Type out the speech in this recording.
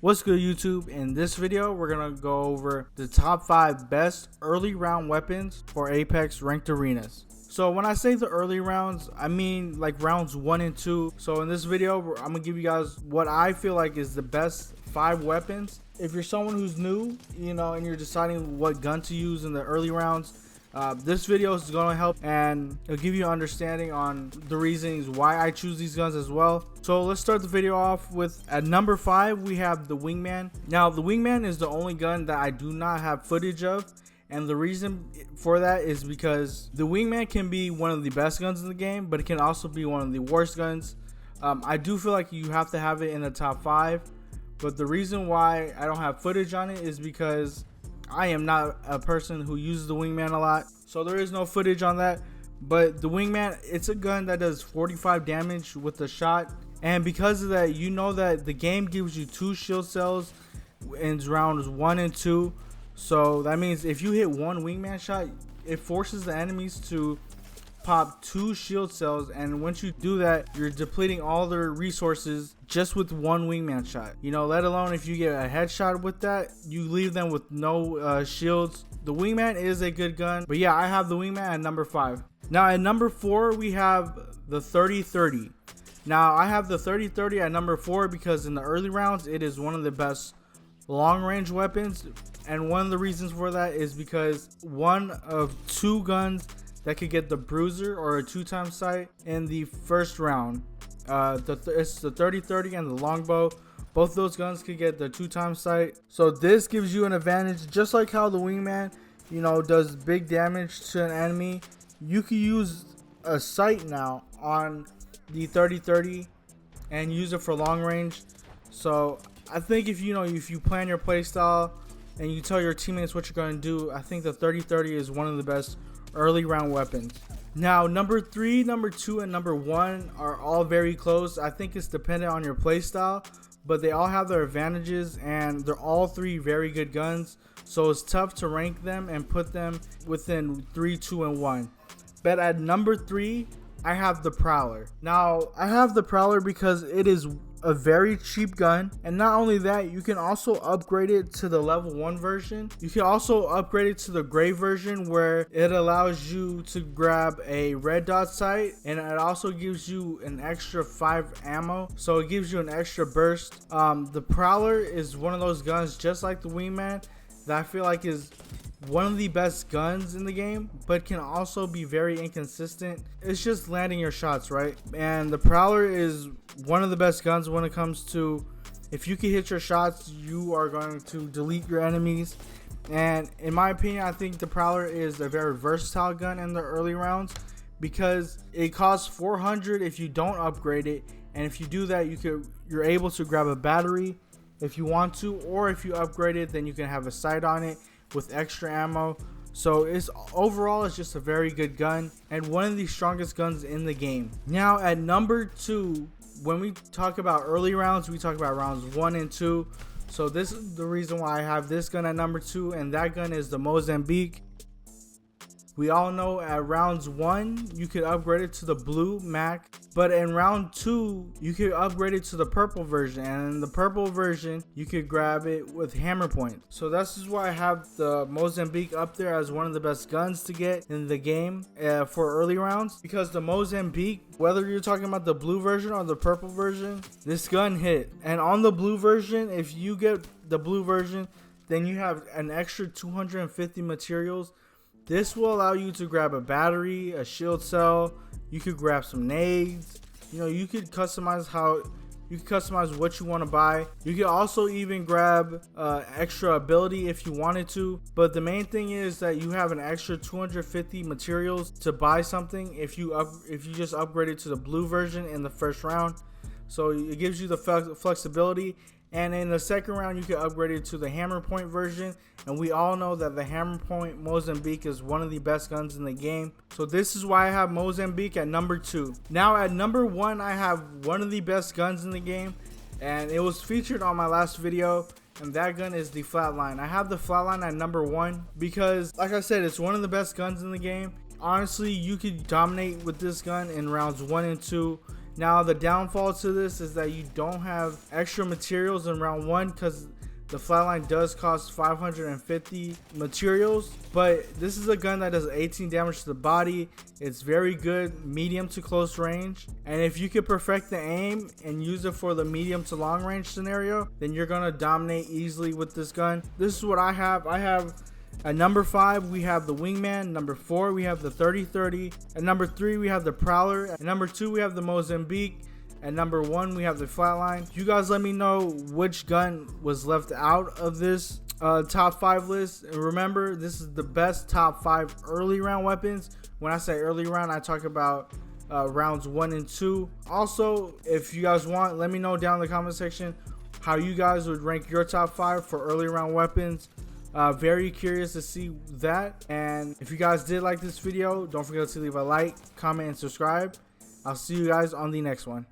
What's good, YouTube? In this video, we're gonna go over the top 5 best early round weapons for Apex ranked arenas. So when I say the early rounds, I mean like rounds 1 and 2. So in this video, I'm gonna give you guys what I feel like is the best 5 weapons. If you're someone who's new, and you're deciding what gun to use in the early rounds, this video is going to help, and it'll give you an understanding on the reasons why I choose these guns as well. So let's start the video off with, at number 5, we have the Wingman. Now the Wingman is the only gun that I do not have footage of, and the reason for that is because the Wingman can be one of the best guns in the game, but it can also be one of the worst guns. I do feel like you have to have it in the top 5, but the reason why I don't have footage on it is because I am not a person who uses the Wingman a lot, so there is no footage on that. But the Wingman, it's a gun that does 45 damage with the shot, and because of that, you know that the game gives you 2 shield cells in rounds 1 and 2. So that means if you hit 1 Wingman shot, it forces the enemies to pop 2 shield cells, and once you do that, you're depleting all their resources just with 1 Wingman shot. Let alone if you get a headshot with that, you leave them with no shields. The Wingman is a good gun, but yeah, I have the Wingman at number 5. Now at number 4, we have the 30-30. Now I have the 30-30 at number 4 because in the early rounds, it is one of the best long range weapons, and one of the reasons for that is because one of 2 guns that could get the bruiser or a 2-time sight in the first round. It's the 30-30 and the longbow. Both those guns could get the 2-time sight. So this gives you an advantage, just like how the Wingman, does big damage to an enemy. You can use a sight now on the 30-30 and use it for long range. So I think if you plan your playstyle and you tell your teammates what you're going to do, I think the 30-30 is one of the best early round weapons. Now number 3, number 2, and number 1 are all very close. I think it's dependent on your playstyle, but they all have their advantages, and they're all 3 very good guns, so it's tough to rank them and put them within 3, 2, and 1. But at number 3, I have the Prowler. Now I have the Prowler because it is a very cheap gun, and not only that, you can also upgrade it to the level 1 version. You can also upgrade it to the gray version, where it allows you to grab a red dot sight, and it also gives you an extra 5 ammo, so it gives you an extra burst. The Prowler is one of those guns, just like the Wingman, that I feel like is one of the best guns in the game, but can also be very inconsistent. It's just landing your shots right, and the Prowler is one of the best guns when it comes to, if you can hit your shots, you are going to delete your enemies. And in my opinion, I think the Prowler is a very versatile gun in the early rounds because it costs 400 if you don't upgrade it, and if you do that, you're able to grab a battery if you want to, or if you upgrade it, then you can have a sight on it with extra ammo. So overall it's just a very good gun and one of the strongest guns in the game. Now at number 2, when we talk about early rounds, we talk about rounds 1 and 2. So this is the reason why I have this gun at number 2, and that gun is the Mozambique. We all know at rounds 1 you could upgrade it to the blue Mac, but in round 2 you could upgrade it to the purple version, and in the purple version you could grab it with hammer point. So this is why I have the Mozambique up there as one of the best guns to get in the game for early rounds, because the Mozambique, whether you're talking about the blue version or the purple version, this gun hit. And on the blue version, if you get the blue version, then you have an extra 250 materials. This will allow you to grab a battery, a shield cell. You could grab some nades. You could customize what you want to buy. You could also even grab extra ability if you wanted to. But the main thing is that you have an extra 250 materials to buy something if you just upgrade it to the blue version in the first round. So it gives you the flexibility. And in the second round, you can upgrade it to the hammer point version. And we all know that the hammer point Mozambique is one of the best guns in the game. So this is why I have Mozambique at number 2. Now at number 1, I have one of the best guns in the game, and it was featured on my last video, and that gun is the Flatline. I have the Flatline at number 1 because, like I said, it's one of the best guns in the game. Honestly, you could dominate with this gun in rounds 1 and 2. Now the downfall to this is that you don't have extra materials in round 1 because the flatline does cost 550 materials, but this is a gun that does 18 damage to the body. It's very good medium to close range, and if you can perfect the aim and use it for the medium to long range scenario, then you're gonna dominate easily with this gun. This is what I have. At number 5, we have the Wingman. Number 4, we have the 3030. At number 3, we have the Prowler. At number 2, we have the Mozambique. At number 1, we have the Flatline. You guys let me know which gun was left out of this top 5 list. And remember, this is the best top 5 early round weapons. When I say early round, I talk about rounds 1 and 2. Also, if you guys want, let me know down in the comment section how you guys would rank your top 5 for early round weapons. Very curious to see that. And if you guys did like this video, don't forget to leave a like, comment, and subscribe. I'll see you guys on the next one.